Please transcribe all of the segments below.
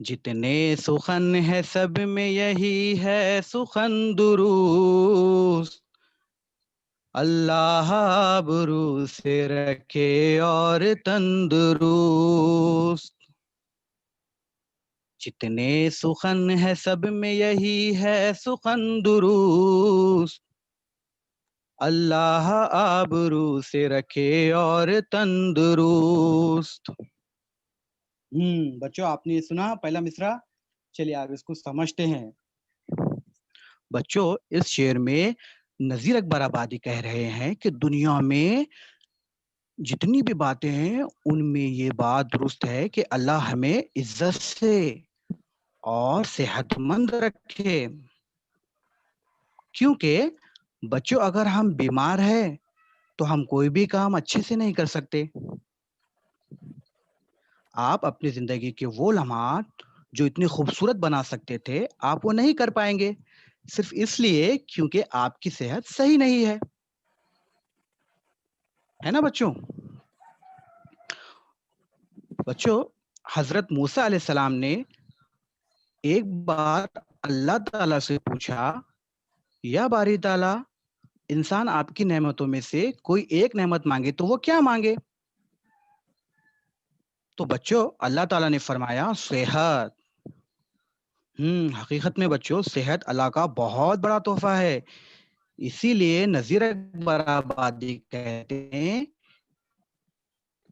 جتنے سخن ہے سب میں یہی ہے سخن درست، اللہ آبرو سے رکھے اور تندرست. جتنے سخن ہے سب میں یہی ہے سخن درست، اللہ آبرو سے رکھے اور تندرست. بچوں آپ نے سنا پہلا مصرع؟ چلیے آپ اس کو سمجھتے ہیں. بچوں اس شعر میں نذیر اکبر آبادی کہہ رہے ہیں کہ دنیا میں جتنی بھی باتیں ہیں ان میں یہ بات درست ہے کہ اللہ ہمیں عزت سے اور صحت مند رکھے. کیونکہ بچوں اگر ہم بیمار ہیں تو ہم کوئی بھی کام اچھے سے نہیں کر سکتے. آپ اپنی زندگی کے وہ لمحات جو اتنے خوبصورت بنا سکتے تھے آپ وہ نہیں کر پائیں گے، صرف اس لیے کیونکہ آپ کی صحت صحیح نہیں ہے نا بچوں؟ بچوں حضرت موسیٰ علیہ السلام نے ایک بار اللہ تعالیٰ سے پوچھا، یا باری تعالیٰ انسان آپ کی نعمتوں میں سے کوئی ایک نعمت مانگے تو وہ کیا مانگے؟ تو بچوں اللہ تعالیٰ نے فرمایا صحت. حقیقت میں بچوں صحت اللہ کا بہت بڑا تحفہ ہے. اسی لیے نذیر اکبر آبادی کہتے ہیں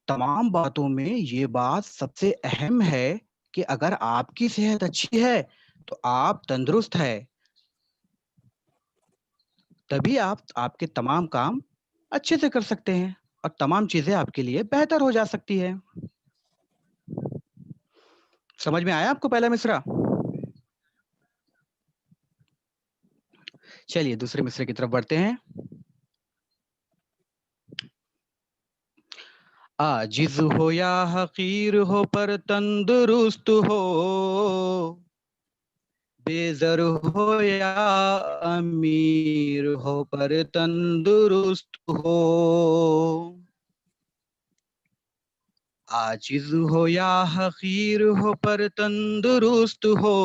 تمام باتوں میں یہ بات سب سے اہم ہے کہ اگر آپ کی صحت اچھی ہے تو آپ تندرست ہے، تبھی آپ کے تمام کام اچھے سے کر سکتے ہیں اور تمام چیزیں آپ کے لیے بہتر ہو جا سکتی ہے. سمجھ میں آیا آپ کو پہلا مصرع؟ چلیے دوسرے مصرع کی طرف بڑھتے ہیں. عاجز ہو یا حقیر ہو پر تندرست ہو، بے زر ہو یا امیر ہو پر تندرست ہو. عاجز ہو یا حقیر ہو پر تندرست ہو،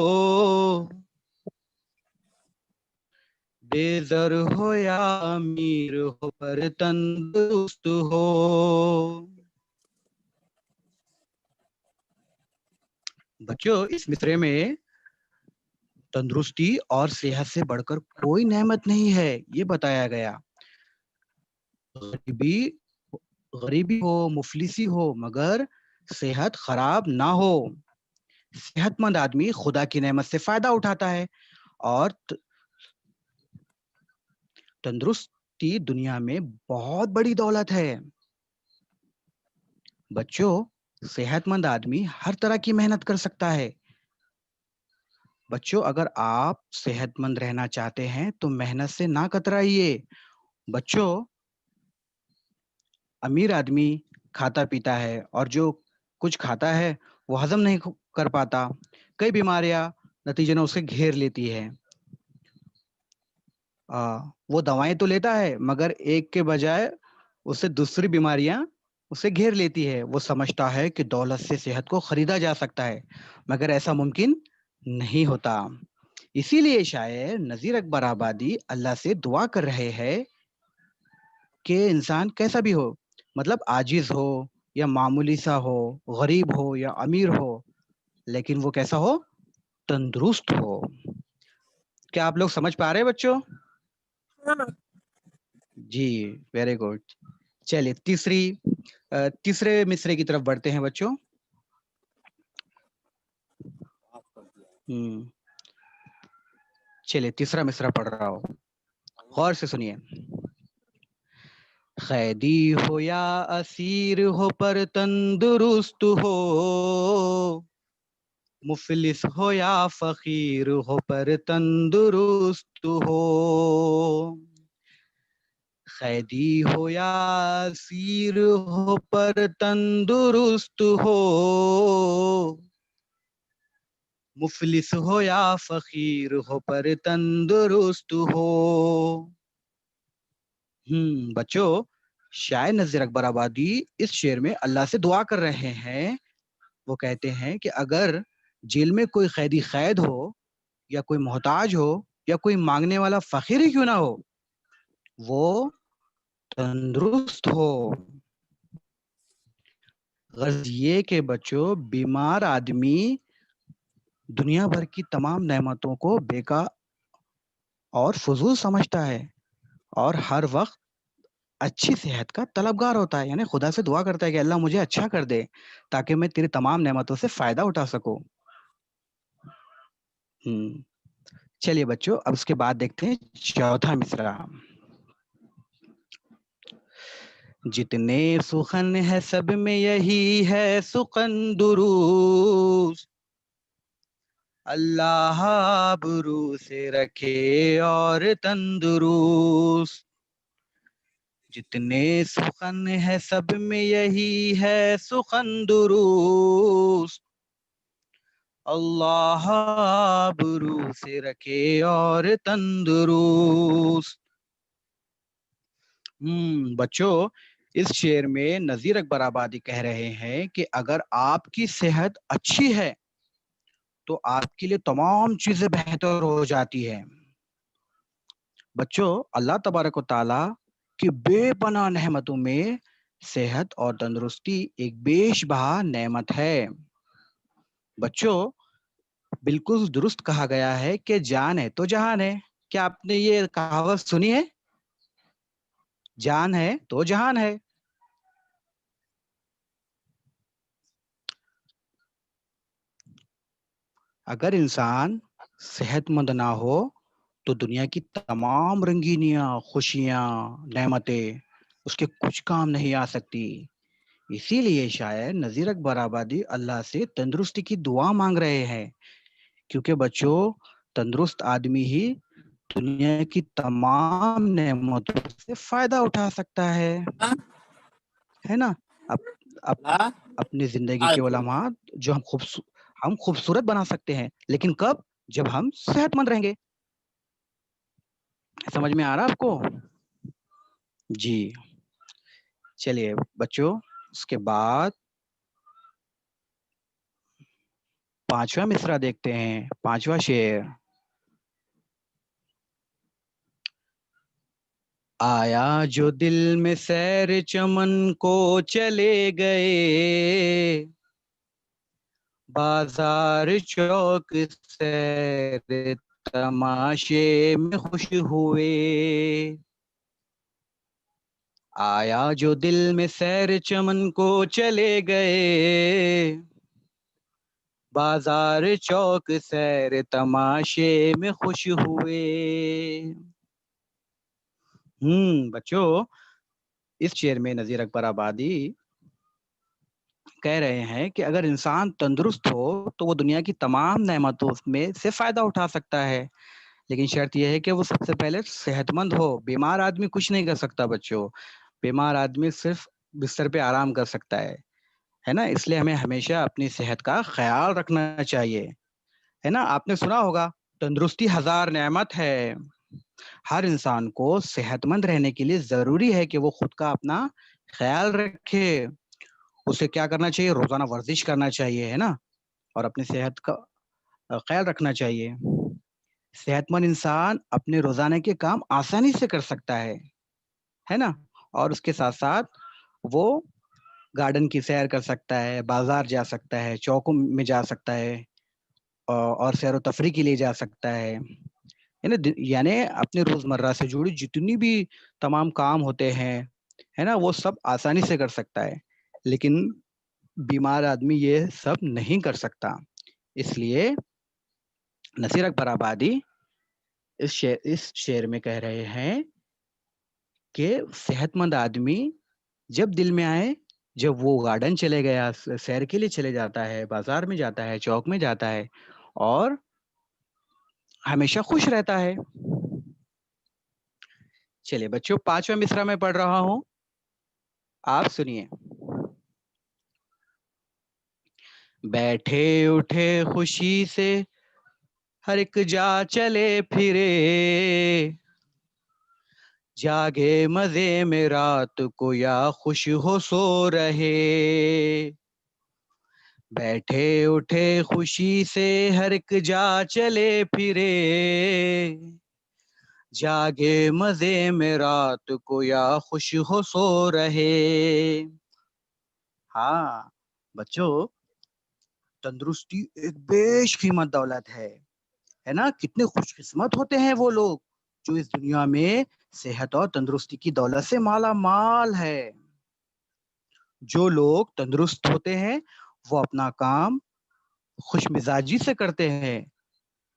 بے زر ہو یا امیر ہو پر تندرست ہو. بچوں اس مصرے میں تندرستی اور صحت سے بڑھ کر کوئی نعمت نہیں ہے یہ بتایا گیا. غریبی ہو مفلسی ہو مگر صحت خراب نہ ہو. صحت مند آدمی خدا کی نعمت سے فائدہ اٹھاتا ہے اور تندرستی دنیا میں بہت بڑی دولت ہے. بچوں صحت مند آدمی ہر طرح کی محنت کر سکتا ہے. بچوں اگر آپ صحت مند رہنا چاہتے ہیں تو محنت سے نہ کترائیے. بچوں امیر آدمی کھاتا پیتا ہے اور جو کچھ کھاتا ہے وہ ہضم نہیں کر پاتا، کئی بیماریاں نتیجے میں اسے گھیر لیتی ہے. وہ دوائیں تو لیتا ہے مگر ایک کے بجائے اسے دوسری بیماریاں اسے گھیر لیتی ہے. وہ سمجھتا ہے کہ دولت سے صحت کو خریدا جا سکتا ہے مگر ایسا ممکن نہیں ہوتا. اسی لیے شاعر نذیر اکبر آبادی اللہ سے دعا کر رہے ہیں کہ انسان کیسا بھی ہو، مطلب عاجز ہو یا معمولی سا ہو، غریب ہو یا امیر ہو، لیکن وہ کیسا ہو؟ تندرست ہو. کیا آپ لوگ سمجھ پا رہے ہیں بچوں؟ جی ویری گڈ. چلیے تیسرے مصرے کی طرف بڑھتے ہیں بچوں. چلیے تیسرا مصرع پڑھ رہا ہوں، غور سے سنیے. قیدی ہو یا اسیر ہو پر تندرست ہو، مفلس ہو یا فقیر ہو پر تندرست ہو. قیدی ہو یا اسیر ہو پر تندرست ہو، مفلس ہو یا فقیر ہو پر تندرست ہو. بچوں شاعر نذیر اکبر آبادی اس شعر میں اللہ سے دعا کر رہے ہیں. وہ کہتے ہیں کہ اگر جیل میں کوئی قیدی قید ہو یا کوئی محتاج ہو یا کوئی مانگنے والا فقیر ہی کیوں نہ ہو، وہ تندرست ہو۔ غرض یہ کہ بچوں بیمار آدمی دنیا بھر کی تمام نعمتوں کو بیکار اور فضول سمجھتا ہے اور ہر وقت اچھی صحت کا طلبگار ہوتا ہے، یعنی خدا سے دعا کرتا ہے کہ اللہ مجھے اچھا کر دے تاکہ میں تیری تمام نعمتوں سے فائدہ اٹھا سکوں۔ چلیے بچوں اب اس کے بعد دیکھتے ہیں چوتھا مصرع۔ جتنے سخن ہے سب میں یہی ہے سخن درست، اللہ آبرو سے رکھے اور تندرست۔ جتنے سخن ہے سب میں یہی ہے سخن درست، اللہ آبرو سے رکھے اور تندرست۔ بچوں اس شعر میں نذیر اکبر آبادی کہہ رہے ہیں کہ اگر آپ کی صحت اچھی ہے تو آپ کے لیے تمام چیزیں بہتر ہو جاتی ہے۔ بچوں اللہ تبارک و تعالی کی بے پناہ نعمتوں میں صحت اور تندرستی ایک بیش بہا نعمت ہے۔ بچوں بالکل درست کہا گیا ہے کہ جان ہے تو جہان ہے۔ کیا آپ نے یہ کہاوت سنی ہے؟ جان ہے تو جہان ہے۔ اگر انسان صحت مند نہ ہو تو دنیا کی تمام رنگینیاں، خوشیاں، نعمتیں اس کے کچھ کام نہیں آ سکتی۔ اسی لیے شاید نذیر اکبر آبادی اللہ سے تندرستی کی دعا مانگ رہے ہیں، کیونکہ بچوں تندرست آدمی ہی دنیا کی تمام نعمتوں سے فائدہ اٹھا سکتا ہے نا۔ اپنی زندگی کے وہ لمحات جو ہم خوبصورت بنا سکتے ہیں، لیکن کب؟ جب ہم صحت مند رہیں گے۔ سمجھ میں آ رہا آپ کو؟ جی چلیے بچوں اس کے بعد پانچواں مصرع دیکھتے ہیں، پانچواں شعر۔ آیا جو دل میں سیر چمن کو چلے گئے، بازار چوک سیر تماشے میں خوش ہوئے۔ آیا جو دل میں سیر چمن کو چلے گئے، بازار چوک سیر تماشے میں خوش ہوئے۔ بچوں اس شعر میں نذیر اکبر آبادی کہہ رہے ہیں کہ اگر انسان تندرست ہو تو وہ دنیا کی تمام نعمتوں میں سے فائدہ اٹھا سکتا ہے، لیکن شرط یہ ہے کہ وہ سب سے پہلے صحت مند ہو۔ بیمار آدمی کچھ نہیں کر سکتا بچوں، بیمار آدمی صرف بستر پہ آرام کر سکتا ہے نا۔ اس لیے ہمیں ہمیشہ اپنی صحت کا خیال رکھنا چاہیے، ہے نا۔ آپ نے سنا ہوگا تندرستی ہزار نعمت ہے۔ ہر انسان کو صحت مند رہنے کے لیے ضروری ہے کہ وہ خود کا اپنا خیال رکھے۔ اسے کیا کرنا چاہیے؟ روزانہ ورزش کرنا چاہیے، ہے نا، اور اپنی صحت کا خیال رکھنا چاہیے۔ صحت مند انسان اپنے روزانہ کے کام آسانی سے کر سکتا ہے نا، اور اس کے ساتھ ساتھ وہ گارڈن کی سیر کر سکتا ہے، بازار جا سکتا ہے، چوکوں میں جا سکتا ہے، اور سیر و تفریح کے لیے جا سکتا ہے۔ یعنی اپنے روزمرہ سے جڑی جتنی بھی تمام کام ہوتے ہیں، ہے نا، وہ سب آسانی سے کر سکتا ہے، لیکن بیمار آدمی یہ سب نہیں کر سکتا۔ اس لیے نذیر اکبر آبادی اس شعر میں کہہ رہے ہیں کہ صحت مند آدمی جب دل میں آئے، جب وہ گارڈن چلے گیا، سیر کے لیے چلے جاتا ہے، بازار میں جاتا ہے، چوک میں جاتا ہے، اور ہمیشہ خوش رہتا ہے۔ چلیے بچوں پانچواں مصرع میں پڑھ رہا ہوں، آپ سنیے۔ بیٹھے اٹھے خوشی سے ہر ایک جا چلے پھرے، جاگے مزے میں رات کو یا خوش ہو سو رہے۔ بیٹھے اٹھے خوشی سے ہر ایک جا چلے پھرے, جاگے مزے میں رات کو یا خوش ہو سو رہے. ہاں بچوں, تندرستی ایک بیش قیمت دولت ہے نا. کتنے خوش قسمت ہوتے ہیں وہ لوگ جو اس دنیا میں صحت اور تندرستی کی دولت سے مالا مال ہے. جو لوگ تندرست ہوتے ہیں وہ اپنا کام خوش مزاجی سے کرتے ہیں,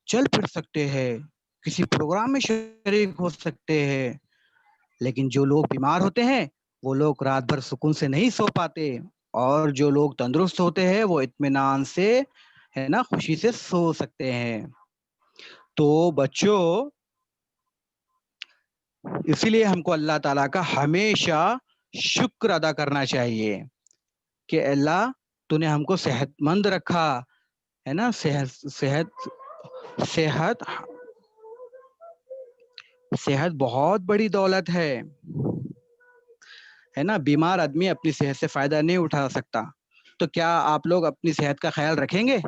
چل پھر سکتے ہیں, کسی پروگرام میں شریک ہو سکتے ہیں. لیکن جو لوگ بیمار ہوتے ہیں وہ لوگ رات بھر سکون سے نہیں سو پاتے, اور جو لوگ تندرست ہوتے ہیں وہ اطمینان سے ہے نا خوشی سے سو سکتے ہیں. تو بچوں, اسی لیے ہم کو اللہ تعالیٰ کا ہمیشہ شکر ادا کرنا چاہیے کہ اللہ تو نے ہم کو صحت مند رکھا ہے نا. صحت بہت بڑی دولت ہے نا. بیمار آدمی اپنی صحت سے فائدہ نہیں اٹھا سکتا. تو کیا آپ لوگ اپنی صحت کا خیال رکھیں گے؟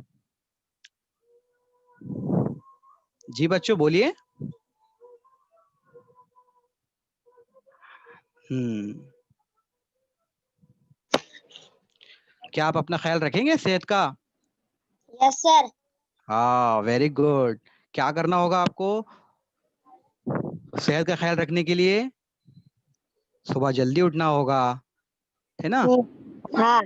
جی بچوں بولیے. کیا آپ اپنا خیال رکھیں گے صحت کا؟ یس سر. ہاں ویری گڈ. کیا کرنا ہوگا آپ کو صحت کا خیال رکھنے کے لیے؟ صبح جلدی اٹھنا ہوگا ہے نا, ہاں.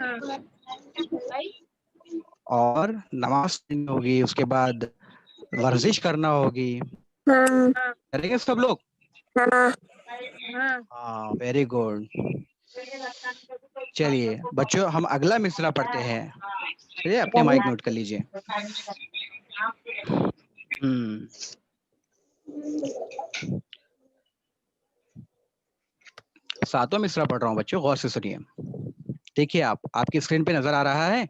اور نماز پڑھنی ہوگی, اس کے بعد ورزش کرنا ہوگی. ہاں. کریں گے سب لوگ؟ ہاں. ہاں ویری گڈ. چلیے بچوں ہم اگلا مصرع پڑھتے ہیں. چلیے اپنے مائک نوٹ کر لیجیے. ساتواں مصرع پڑھ رہا ہوں بچوں, غور سے سنیے. دیکھیے آپ کی اسکرین پہ نظر آ رہا ہے؟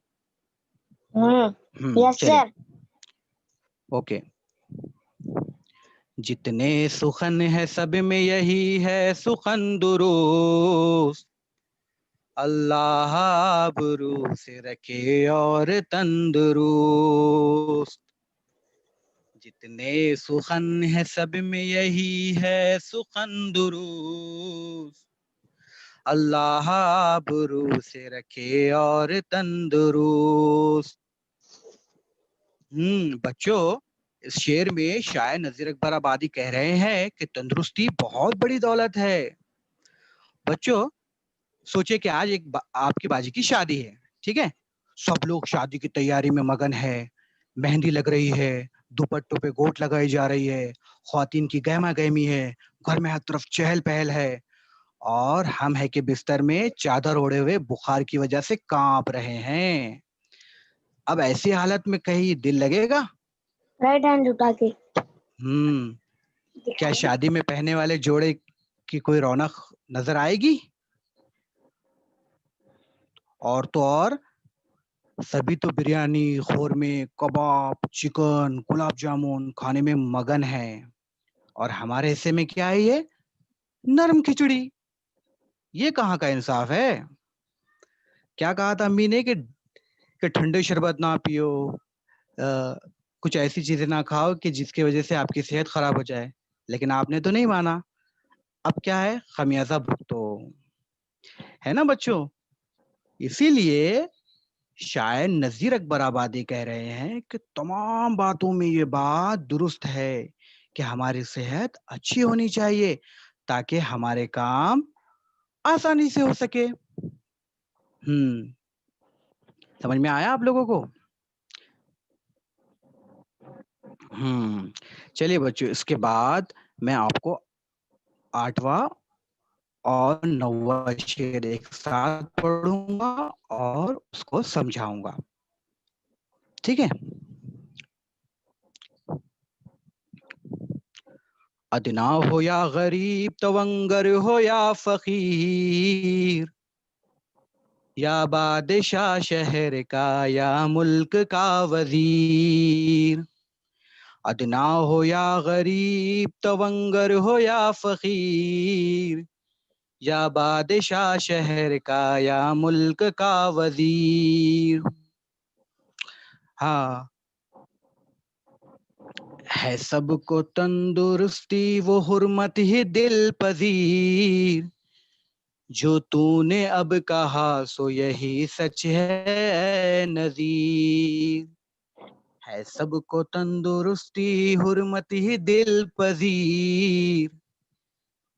یس چلیے سر. اوکے. جتنے سخن ہے سب میں یہی ہے سخن درست, اللہ آبرو سے رکھے اور تندرست. جتنے سخن ہے سب میں یہی ہے سخن درست, اللہ آبرو سے رکھے اور تندرست. بچوں, اس شعر میں شاعر نذیر اکبر آبادی کہہ رہے ہیں کہ تندرستی بہت بڑی دولت ہے. بچوں سوچے کہ آج آپ کی باجی کی شادی ہے, ٹھیک ہے. سب لوگ شادی کی تیاری میں مگن ہے, مہندی لگ رہی ہے, دوپٹوں پہ گوٹ لگائی جا رہی ہے, خواتین کی گہما گہمی ہے, گھر میں ہر طرف چہل پہل ہے, اور ہم ہے کہ بستر میں چادر اوڑے ہوئے بخار کی وجہ سے کانپ رہے ہیں. اب ایسی حالت میں کہیں دل لگے گا؟ رائٹ ہینڈ اٹھا کے. کیا شادی میں پہنے والے جوڑے کی کوئی رونق نظر آئے گی؟ اور تو اور سبھی تو بریانی, قورمے, کباب, چکن, گلاب جامن کھانے میں مگن ہے, اور ہمارے حصے میں کیا ہے یہ نرم کھچڑی. یہ کہاں کا انصاف ہے؟ کیا کہا تھا امی نے کہ ٹھنڈے شربت نہ پیو, کچھ ایسی چیزیں نہ کھاؤ کہ جس کی وجہ سے آپ کی صحت خراب ہو جائے, لیکن آپ نے تو نہیں مانا. اب کیا ہے, خمیازہ بھگتو, ہے نا بچوں. اسی لیے شاعر نذیر اکبر آبادی کہہ رہے ہیں کہ تمام باتوں میں یہ بات درست ہے کہ ہماری صحت اچھی ہونی چاہیے تاکہ ہمارے کام آسانی سے ہو سکے. سمجھ میں آیا آپ لوگوں کو؟ چلیے بچوں, اس کے بعد میں آپ کو 8واں اور 9واں شعر ایک ساتھ پڑھوں گا اور اس کو سمجھاؤں گا, ٹھیک ہے. ادنا ہو یا غریب, تونگر ہو یا فقیر, یا بادشاہ شہر کا یا ملک کا وزیر. ادنا ہو یا غریب, تونگر ہو یا فقیر, یا بادشاہ شہر کا یا ملک کا وزیر. ہاں ہے سب کو تندرستی وہ حرمت ہی دل پذیر، جو تو نے اب کہا سو یہی سچ ہے نذیر، ہے سب کو تندرستی حرمت ہی دل پذیر،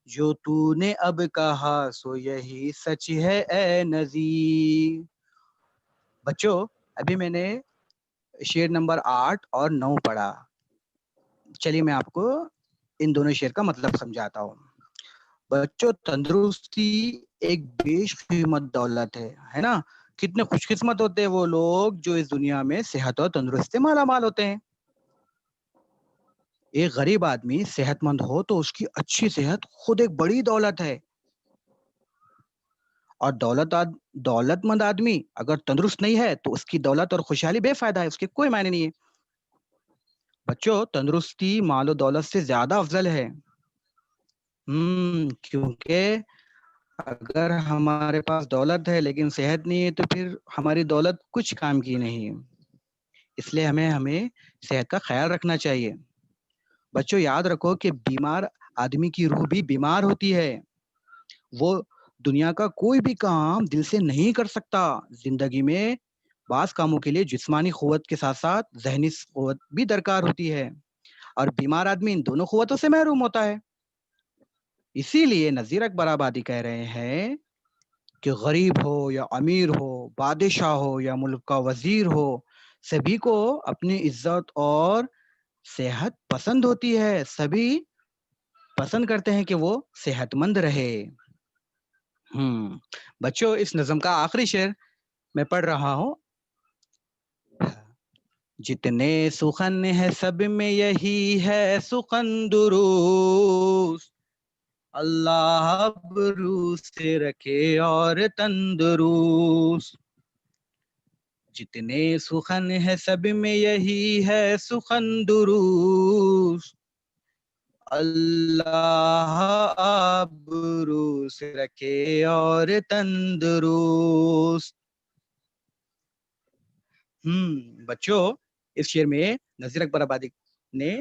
جو تو نے اب کہا سو یہی سچ ہے اے نذیر۔ بچوں ابھی میں نے شعر نمبر 8 اور 9 پڑھا، چلیے میں آپ کو ان دونوں شعر کا مطلب سمجھاتا ہوں۔ بچوں تندرستی ایک بیش قیمت دولت ہے نا، کتنے خوش قسمت ہوتے ہیں وہ لوگ جو اس دنیا میں صحت اور تندرستی مالا مال ہوتے ہیں۔ ایک غریب آدمی صحت مند ہو تو اس کی اچھی صحت خود ایک بڑی دولت ہے، اور دولت مند آدمی اگر تندرست نہیں ہے تو اس کی دولت اور خوشحالی بے فائدہ ہے، اس کے کوئی معنی نہیں ہے۔ بچوں تندرستی مال و دولت سے زیادہ افضل ہے، کیونکہ اگر ہمارے پاس دولت ہے لیکن صحت نہیں ہے تو پھر ہماری دولت کچھ کام کی نہیں، اس لیے ہمیں صحت کا خیال رکھنا چاہیے۔ بچوں یاد رکھو کہ بیمار آدمی کی روح بھی بیمار ہوتی ہے، وہ دنیا کا کوئی بھی کام دل سے نہیں کر سکتا۔ زندگی میں بعض کاموں کے لیے جسمانی قوت کے ساتھ ساتھ ذہنی قوت بھی درکار ہوتی ہے، اور بیمار آدمی ان دونوں قوتوں سے محروم ہوتا ہے۔ اسی لیے نذیر اکبر آبادی کہہ رہے ہیں کہ غریب ہو یا امیر ہو، بادشاہ ہو یا ملک کا وزیر ہو، سبھی کو اپنی عزت اور صحت پسند ہوتی ہے، سبھی پسند کرتے ہیں کہ وہ صحت مند رہے۔ بچوں اس نظم کا آخری شعر میں پڑھ رہا ہوں۔ جتنے سخن ہے سب میں یہی ہے سخن درست، اللہ ابرو سے رکھے اور تندرست، جتنے سخن ہے سب میں یہی ہے سخن درست، اللہ ابرو سے رکھے اور تندرست۔ بچوں اس شعر میں نذیر اکبر آبادی نے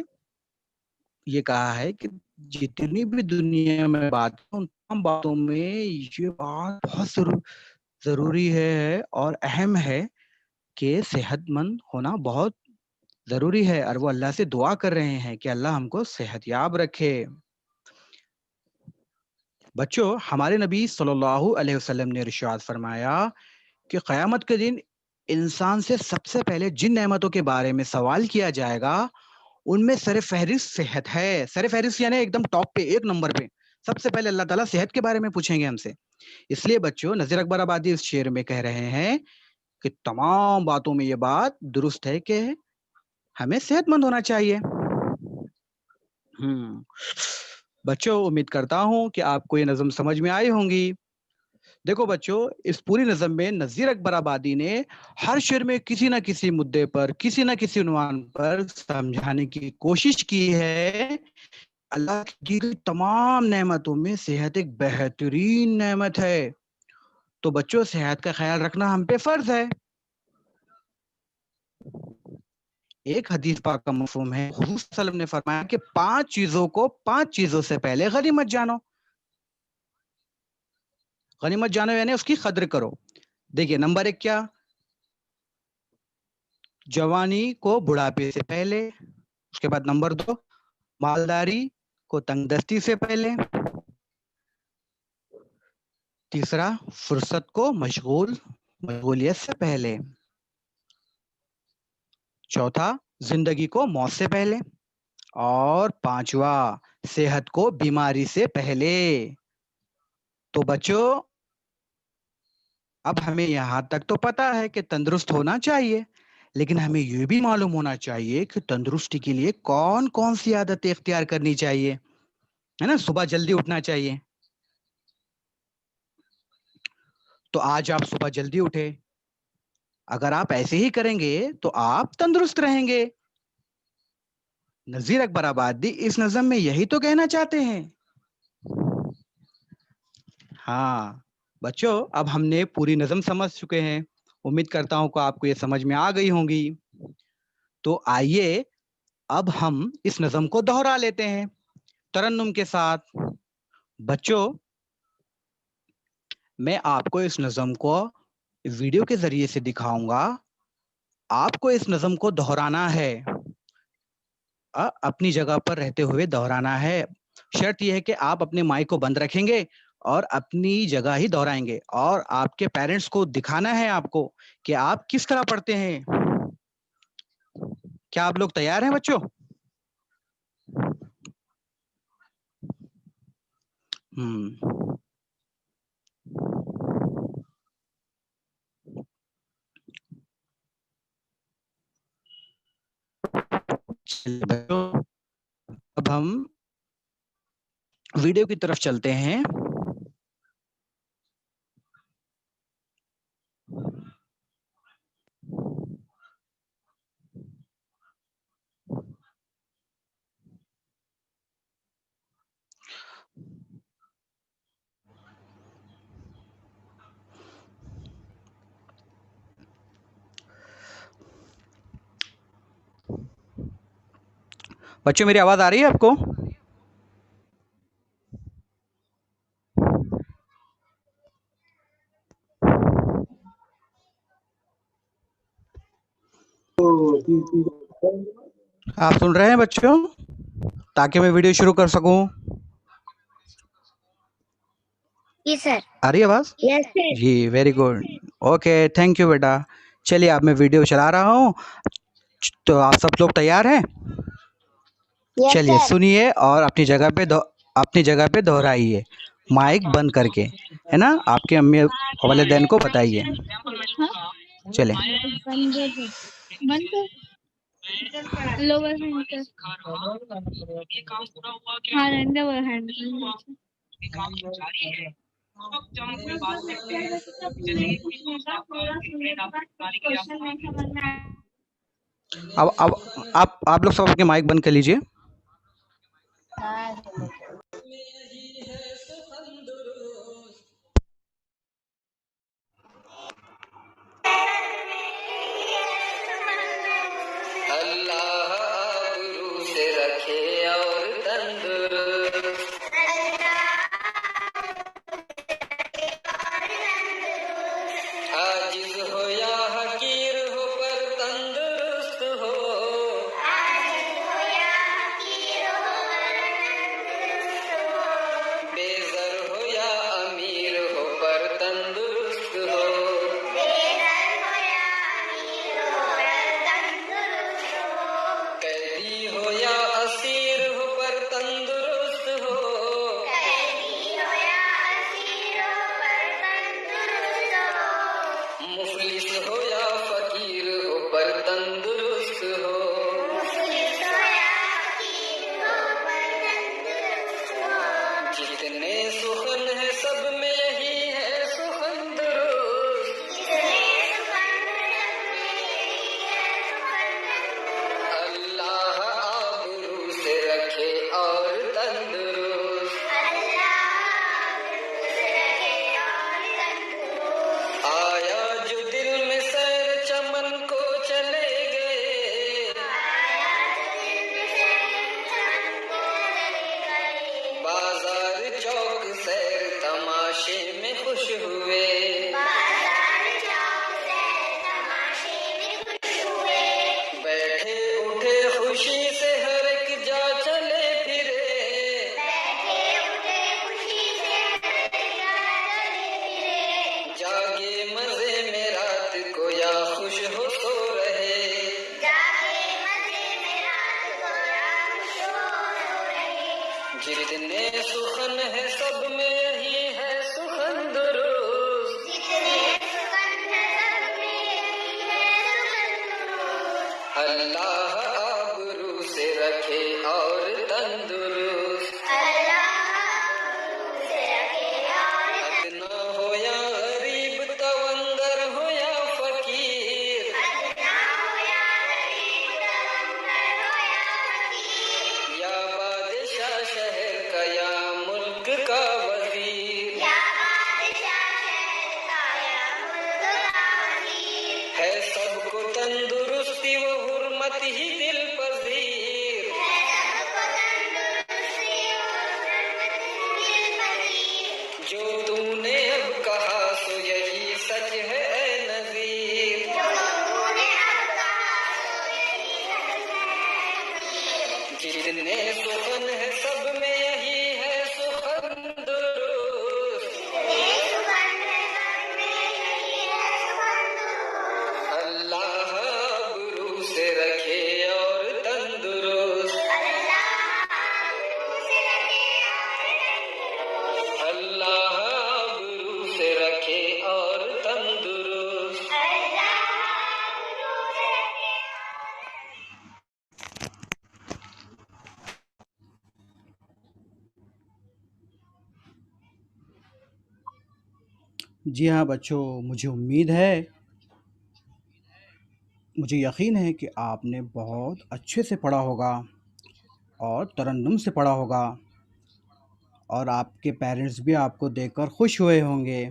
یہ کہا ہے کہ جتنی بھی دنیا میں باتوں تمام باتوں میں یہ بات بہت ضروری ہے اور اہم ہے کہ صحت مند ہونا بہت ضروری ہے، اور وہ اللہ سے دعا کر رہے ہیں کہ اللہ ہم کو صحت یاب رکھے۔ بچوں ہمارے نبی صلی اللہ علیہ وسلم نے ارشاد فرمایا کہ قیامت کے دن انسان سے سب سے پہلے جن نعمتوں کے بارے میں سوال کیا جائے گا ان میں سر فہرست صحت ہے۔ سر فہرست یعنی ایک دم ٹاپ پہ، ایک نمبر پہ، سب سے پہلے اللہ تعالیٰ صحت کے بارے میں پوچھیں گے ہم سے۔ اس لیے بچوں نذیر اکبر آبادی اس شعر میں کہہ رہے ہیں کہ تمام باتوں میں یہ بات درست ہے کہ ہمیں صحت مند ہونا چاہیے۔ بچوں امید کرتا ہوں کہ آپ کو یہ نظم سمجھ میں آئی ہوں گی۔ دیکھو بچوں اس پوری نظم میں نذیر اکبر آبادی نے ہر شعر میں کسی نہ کسی مدعے پر، کسی نہ کسی عنوان پر سمجھانے کی کوشش کی ہے۔ اللہ کی تمام نعمتوں میں صحت ایک بہترین نعمت ہے، تو بچوں صحت کا خیال رکھنا ہم پہ فرض ہے۔ ایک حدیث پاک کا مفہوم ہے، حضور صلی اللہ علیہ وسلم نے فرمایا کہ 5 چیزوں سے پہلے غنیمت جانو۔ غنیمت جانو یعنی اس کی قدر کرو۔ دیکھیے نمبر 1 کیا؟ جوانی کو بڑھاپے سے پہلے، اس کے بعد نمبر 2 مالداری کو تنگ دستی سے پہلے، تیسرا فرصت کو مشغولیت سے پہلے، چوتھا زندگی کو موت سے پہلے، اور 5واں صحت کو بیماری سے پہلے۔ تو بچوں اب ہمیں یہاں تک تو پتا ہے کہ تندرست ہونا چاہیے، لیکن ہمیں یہ بھی معلوم ہونا چاہیے کہ تندرستی کے لیے کون کون سی عادتیں اختیار کرنی چاہیے، ہے نا؟ صبح جلدی اٹھنا چاہیے، تو آج آپ صبح جلدی اٹھے، اگر آپ ایسے ہی کریں گے تو آپ تندرست رہیں گے۔ نذیر اکبر آبادی اس نظم میں یہی تو کہنا چاہتے ہیں۔ ہاں بچوں اب ہم نے پوری نظم سمجھ چکے ہیں، امید کرتا ہوں کہ آپ کو یہ سمجھ میں آ گئی ہوں گی۔ تو آئیے اب ہم اس نظم کو دہرا لیتے ہیں ترنم کے ساتھ. بچوں میں آپ کو اس نظم کو ویڈیو کے ذریعے سے دکھاؤں گا. آپ کو اس نظم کو دہرانا ہے, اپنی جگہ پر رہتے ہوئے دہرانا ہے. شرط یہ ہے کہ آپ اپنے مائک کو بند رکھیں گے اور اپنی جگہ ہی دہرائیں گے, اور آپ کے پیرنٹس کو دکھانا ہے آپ کو کہ آپ کس طرح پڑھتے ہیں. کیا آپ لوگ تیار ہیں بچوں؟ اب ہم ویڈیو کی طرف چلتے ہیں. بچوں میری آواز آ رہی ہے آپ کو؟ آپ سن رہے ہیں بچوں تاکہ میں ویڈیو شروع کر سکوں؟ جی سر. آ رہی ہے آواز؟ Yes sir. جی very good, okay thank you بیٹا. چلیے اب میں ویڈیو چلا رہا ہوں, تو آپ سب لوگ تیار ہیں؟ یس چلیے سر. سنیے اور اپنی جگہ پہ دہرائیے مائک بند کر کے, ہے نا. آپ کے امی والدین کو بتائیے. چلیں اب آپ لوگ سب اپنے مائک بند کر لیجئے. اللہ آبرو سے رکھے اور تندرست, عاجز ہو یا حقیر ہو پر تندرست ہو, بے زر ہو یا امیر ہو پر تندرست ہو, قیدی ہو یا اسیر ہو پر تندرست ہو, مفلس ہو یا فقیر ہو پر تندرست ہو, جتنے سخن ہے سب میں یہی ہے سخن درست, اللہ آبرو سے رکھے اور تندرست. آیا جو دل میں سیر چمن کو چلے گئے, بازار چوک سیر تماشے میں خوش ہوئے, بیٹھے اٹھے خوشی سے ہر ایک جا چلے پھرے, جاگے مزے میں رات کو یا خوش ہو سو رہے, جتنے سخن ہے سب میں یہی ہے سخن درست, اللہ آبرو سے رکھے اور تندرست. ادنا ہو یا غریب, تونگر ہو یا فقیر, یا بادشاہ شہر کا یا ملک کا وزیر, ہے سب کو تندرستی و حرمت رحمت ہی دل پذیر جو تو نے اب کہا سو یہی سچ ہے اے نذیر جتنے سخن ہے سب میں یہی ہے سخن درست اللہ ابرو سے رکھے اور تندرست اللہ ابرو سے رکھے اور تندرست جی ہاں بچوں، مجھے امید ہے، مجھے یقین ہے کہ آپ نے بہت اچھے سے پڑھا ہوگا اور ترنم سے پڑھا ہوگا، اور آپ کے پیرنٹس بھی آپ کو دیکھ کر خوش ہوئے ہوں گے۔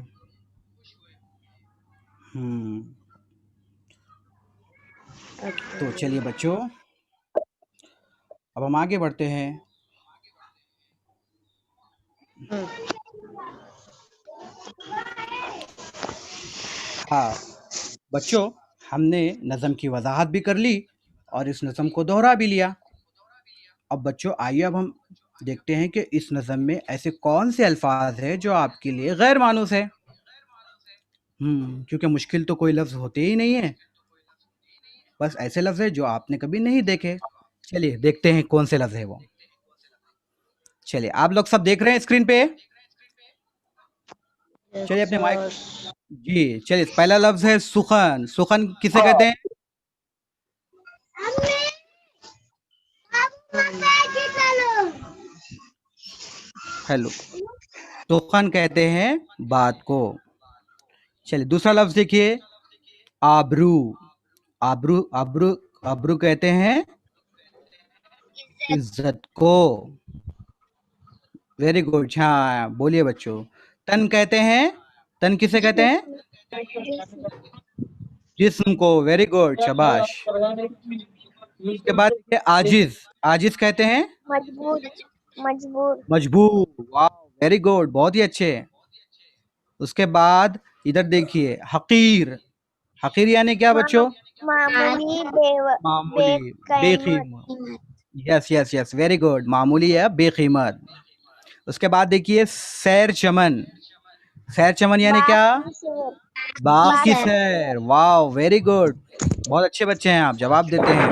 تو چلیے بچوں، اب ہم آگے بڑھتے ہیں۔ ہاں بچوں، ہم نے نظم کی وضاحت بھی کر لی اور اس نظم کو دوہرا بھی لیا۔ اب بچوں آئیے اب ہم دیکھتے ہیں کہ اس نظم میں ایسے کون سے الفاظ ہیں جو آپ کے لیے غیر مانوس ہے۔ کیونکہ مشکل تو کوئی لفظ ہوتے ہی نہیں ہے، بس ایسے لفظ ہیں جو آپ نے کبھی نہیں دیکھے۔ چلیے دیکھتے ہیں کون سے لفظ ہے وہ۔ چلیے آپ لوگ سب دیکھ رہے ہیں اسکرین پہ؟ چلیے اپنے مائک، جی چلیے پہلا لفظ ہے سخن۔ سخن کسے کہتے ہیں؟ ہیلو، سخن کہتے ہیں بات کو۔ چلیے دوسرا لفظ دیکھیے، آبرو۔ آبرو آبرو آبرو کہتے ہیں عزت کو۔ ویری گڈ، ہاں بولیے بچوں۔ تن کہتے ہیں، تن کسے کہتے ہیں؟ جسم کو۔ ویری گڈ، شاباش۔ اس کے بعد عاجز۔ عاجز کہتے ہیں مجبور۔ واو ویری گڈ، بہت ہی اچھے۔ اس کے بعد ادھر دیکھیے، حقیر۔ حقیر یعنی کیا بچوں؟ معمولی، بے قیمت۔ یس یس یس، ویری گڈ، معمولی ہے بے قیمت۔ اس کے بعد دیکھیے سیر چمن۔ سیر چمن یعنی کیا؟ باغ کی سیر۔ واو ویری گڈ، بہت اچھے بچے ہیں آپ، جواب دیتے ہیں۔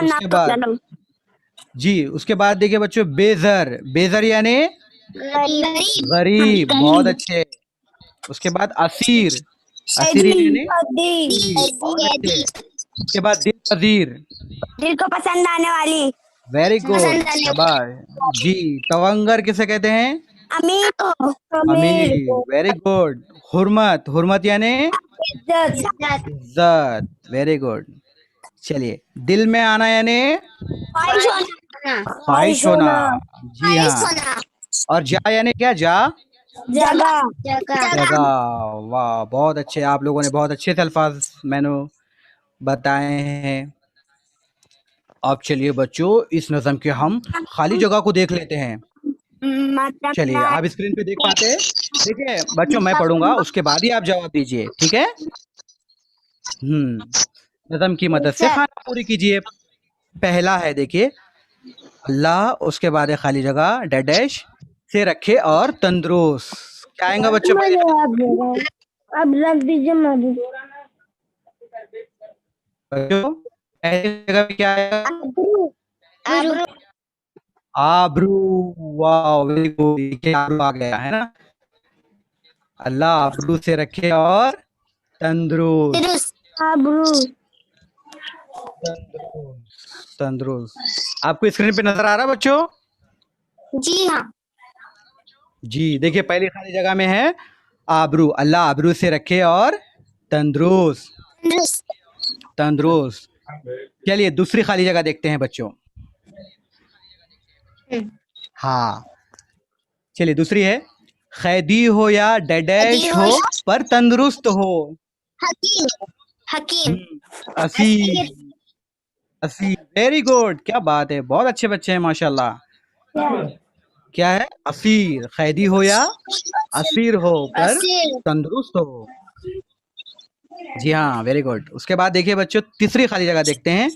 اس کے بعد جی، اس کے بعد دیکھیے بچوں بیزر۔ بیزر یعنی غریب، بہت اچھے۔ اس کے بعد اسیر۔ اسیر یعنی بہت اچھے۔ اس کے بعد دل پذیر۔ دل کو پسند آنے والی۔ ویری گڈ، شاباش۔ جی تونگر کسے کہتے ہیں؟ امیر کو۔ امیر، ویری گڈ۔ حرمت۔ حرمت یعنی عزت، ویری گڈ۔ چلیے دل میں آنا یعنی خواہش ہونا۔ جی ہاں۔ اور جا یعنی کیا؟ جا جگہ۔ جگہ۔ واہ بہت اچھے، آپ لوگوں نے بہت اچھے سے الفاظ میں نے بتائے ہیں۔ اب چلیے بچوں اس نظم کے ہم خالی جگہ کو دیکھ لیتے ہیں۔ چلیے آپ اسکرین پہ دیکھ پاتے ہیں؟ دیکھیے بچوں میں پڑھوں گا، اس کے بعد ہی آپ جواب دیجئے، ٹھیک ہے؟ نظم کی مدد سے خانہ پوری کیجئے۔ پہلا ہے دیکھیے، اللہ، اس کے بعد ہے خالی جگہ ڈیش سے رکھے اور تندرست۔ کیا آئیں گا بچوں؟ اب رکھ دیجیے مجھے۔ پہلی جگہ پہ کیا آئے گا؟ آبرو۔ واو ویری گڈ، آبرو آ گیا ہے نا۔ اللہ آبرو سے رکھے اور تندرست۔ آبرو۔ تندرست۔ آپ کو اسکرین پہ نظر آ رہا بچوں؟ جی ہاں۔ جی دیکھیے پہلی خالی جگہ میں ہے آبرو۔ اللہ آبرو سے رکھے اور تندرست۔ تندرست۔ چلیے دوسری خالی جگہ دیکھتے ہیں بچوں۔ ہاں چلیے دوسری ہے، قیدی ہو یا ڈیڈیش ہو پر تندرست ہو۔ حکیم۔ اسیر۔ اسیر. ویری گڈ, کیا بات ہے, بہت اچھے بچے ہیں ماشاءاللہ. کیا ہے؟ اسیر. قیدی ہو یا اسیر ہو پر تندرست ہو. جی ہاں, ویری گڈ. اس کے بعد دیکھیے بچوں, تیسری خالی جگہ دیکھتے ہیں.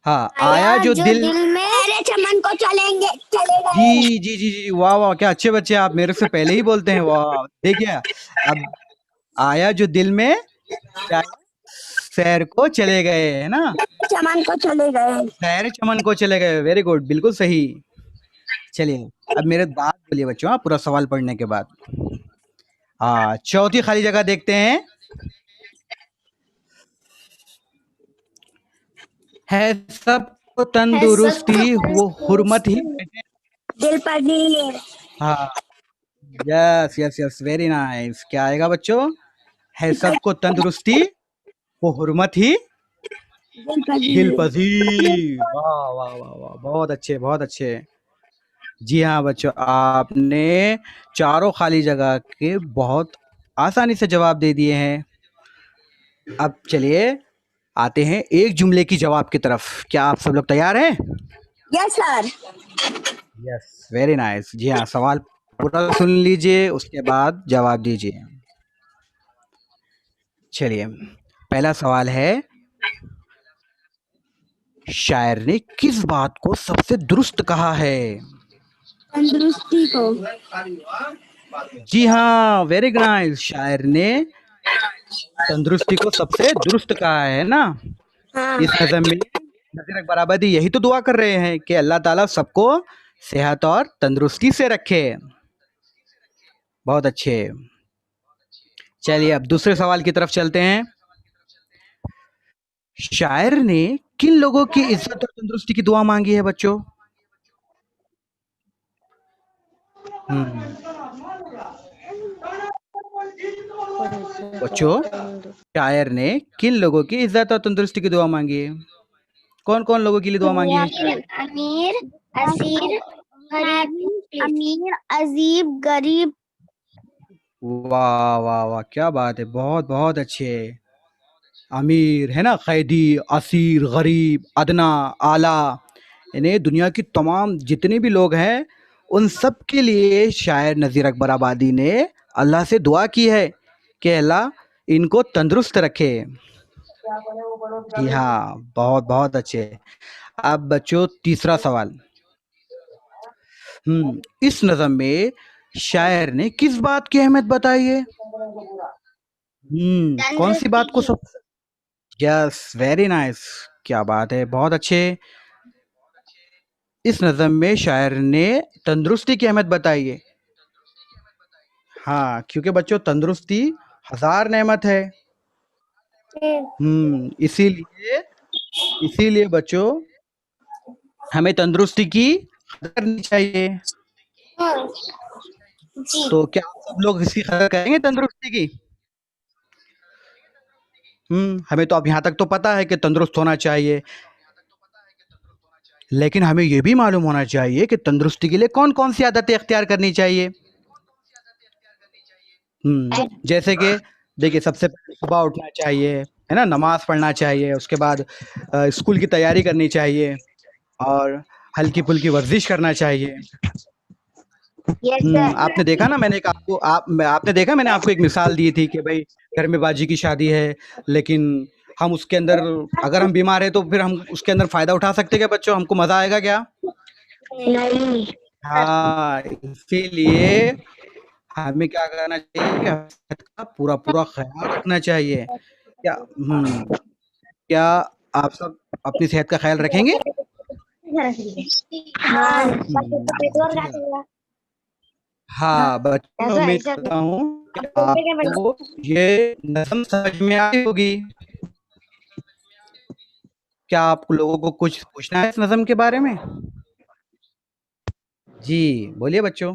ہاں, آیا جو دل میں چمن کو چلیں گے چلے جی گئے. جی جی جی, واہ واہ, کیا اچھے بچے, آپ میرے سے پہلے ہی بولتے ہیں, واہ. دیکھیے اب, آیا جو دل میں کیا ہے؟ سیر کو چلے گئے, ہے نا, چمن کو چلے گئے. سیر چمن کو چلے گئے. ویری گڈ, بالکل صحیح. چلیے اب میرے بات بولیے بچوں, پورا سوال پڑھنے کے بعد. ہاں, چوتھی خالی جگہ دیکھتے ہیں. ہے سب کو تندرستی وہ حرمت ہی. دل پذیر. ہاں, یس یس یس, ویری نائس. کیا آئے گا بچوں؟ ہے سب کو تندرستی وہ حرمت ہی دل پذیر. واہ واہ واہ واہ, بہت اچھے بہت اچھے. جی ہاں بچوں, آپ نے چاروں خالی جگہ کے بہت آسانی سے جواب دے دیے ہیں. اب چلیے آتے ہیں ایک جملے کی جواب کی طرف. کیا آپ سب لوگ تیار ہیں؟ یس سر. یس, ویری نائس. جی ہاں, سوال پورا سن لیجئے, اس کے بعد جواب دیجئے. چلیے, پہلا سوال ہے, شاعر نے کس بات کو سب سے درست کہا ہے؟ تندرستی کو. جی ہاں, ویری نائس. شاعر نے تندرستی کو سب سے درست کہا ہے نا. ہاں. اس نظم میں نظیر اکبر آبادی یہی تو دعا کر رہے ہیں کہ اللہ تعالیٰ سب کو صحت اور تندرستی سے رکھے. بہت اچھے. چلیے اب دوسرے سوال کی طرف چلتے ہیں. شاعر نے کن لوگوں کی عزت اور تندرستی کی دعا مانگی ہے بچوں؟ بچوں, شاعر نے کن لوگوں کی عزت اور تندرستی کی دعا مانگی ہے؟ کون کون لوگوں کے لیے دعا مانگی ہے شاعر؟ امیر, اسیر, غریب. امیر, عزیب, غریب. واہ واہ واہ, کیا بات ہے, بہت بہت اچھے. امیر ہے نا, قیدی, اسیر, غریب, ادنا, اعلیٰ, یعنی دنیا کی تمام جتنے بھی لوگ ہیں ان سب کے لیے شاعر نذیر اکبر آبادی نے اللہ سے دعا کی ہے کہ اللہ ان کو تندرست رکھے. جی ہاں, بہت بہت اچھے. اب بچوں تیسرا سوال. اس نظم میں شاعر نے کس بات کی اہمیت بتائی ہے؟ کون سی بات کو سب؟ یس, ویری نائس. کیا بات ہے, بہت اچھے. اس نظم میں شاعر نے تندرستی کی اہمیت بتائی ہے. ہاں, کیونکہ بچوں تندرستی ہزار نعمت ہے. اسی لیے بچوں ہمیں تندرستی کی قدر کرنی چاہیے. تو کیا آپ سب لوگ اس کی قدر کریں گے تندرستی کی؟ ہمیں تو اب یہاں تک تو پتا ہے کہ تندرست ہونا چاہیے, لیکن ہمیں یہ بھی معلوم ہونا چاہیے کہ تندرستی کے لیے کون کون سی عادتیں اختیار کرنی چاہیے. جیسے کہ دیکھیے, سب سے پہلے صبح اٹھنا چاہیے, ہے نا, نماز پڑھنا چاہیے. اس کے بعد اسکول کی تیاری کرنی چاہیے اور ہلکی پھلکی ورزش کرنا چاہیے. آپ نے دیکھا نا, میں نے آپ کو ایک مثال دی تھی کہ بھائی گھر میں باجی کی شادی ہے, لیکن ہم اس کے اندر اگر ہم بیمار ہیں تو پھر ہم اس کے اندر فائدہ اٹھا سکتے کیا بچوں؟ ہم کو مزہ آئے گا کیا؟ نہیں. ہاں, اسی لیے ہمیں کیا کرنا چاہیے, صحت کا پورا پورا خیال رکھنا چاہیے. کیا آپ سب اپنی صحت کا خیال رکھیں گے؟ ہاں. جی ہاں بچوں, میں امید کرتا ہوں کہ آپ کو یہ نظم سمجھ میں آئی ہوگی. کیا آپ لوگوں کو کچھ پوچھنا ہے اس نظم کے بارے میں؟ جی بولیے بچوں.